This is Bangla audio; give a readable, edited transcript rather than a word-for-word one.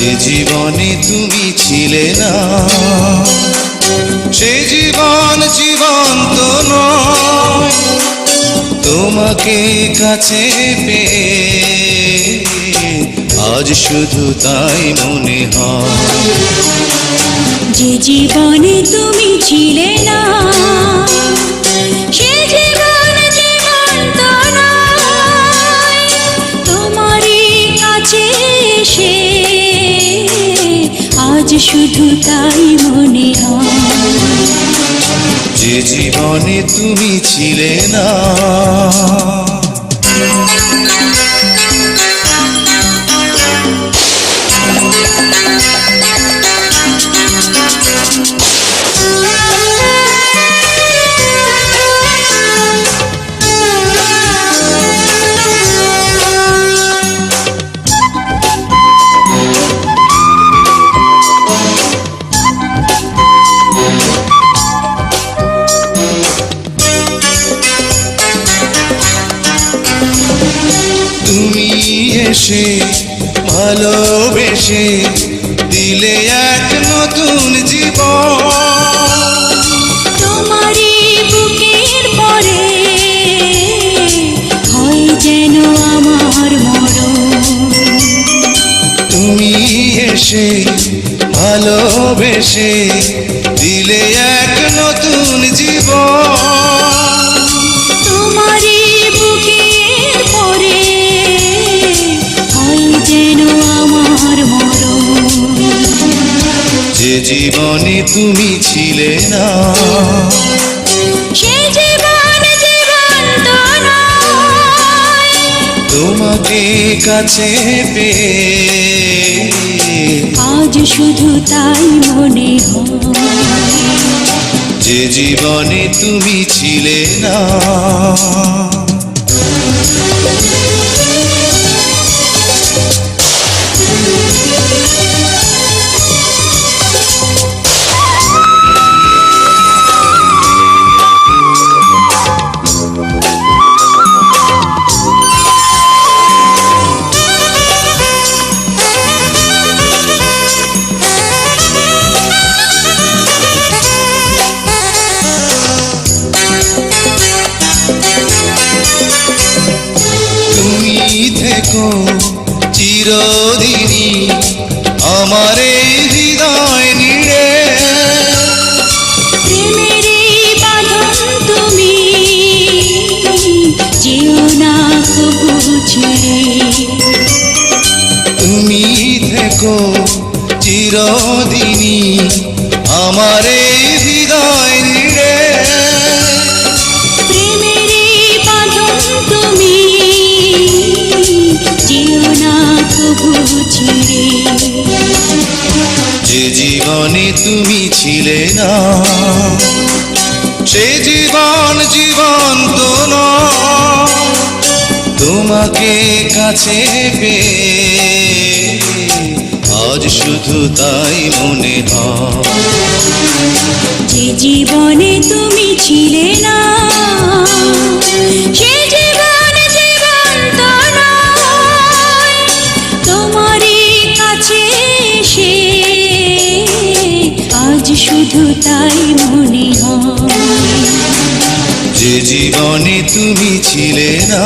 যে জীবনে তুমি ছিলে না সে জীবন জীবন্ত নয়। তোমাকে কাছে পেয়ে আজ শুধু তাই মনে হয়। যে জীবনে তুমি ছিলে না সে জীবন জীবন্ত নয়। তোমারই কাছে এসে আজ শুধু তাই মনে হয়। যে জীবনে তুমি ছিলে না তুমি এসে ভালোবেসে দিলে এক নতুন জীবন। তোমারই বুকের পরে হয় যেন আমার মরণ। তুমি এসে ভালোবেসে দিলে এক নতুন জীবন। তোমারই বুকের পরে হয় যেন আমার মরণ। যে জীবনে তুমি ছিলে না সে জীবন জীবন্ত নয়। তোমাকে কাছে পেয়ে আজ শুধু তাই মনে হয়। যে জীবনে তুমি ছিলে না থেকো চিরদিনই আমার এই হৃদয় নিড়ে। প্রেমের বাঁধন তুমি যেও না কবু ছেড়ে। তুমি থেকো চিরদিনই আমার এই হৃদয় নিড়ে। প্রেমের বাঁধন তুমি যেও না কবু ছেড়ে। যে জীবনে তুমি ছিলে না সে জীবন জীবন্ত নয়। তোমাকে কাছে পেয়ে আজ শুধু তাই মনে হয়। যে জীবনে তুমি ছিলে না সে জীবন জীবন্ত নয়। তোমারই কাছে এসে আজ শুধু তাই মনে হয়। যে জীবনে তুমি ছিলে না।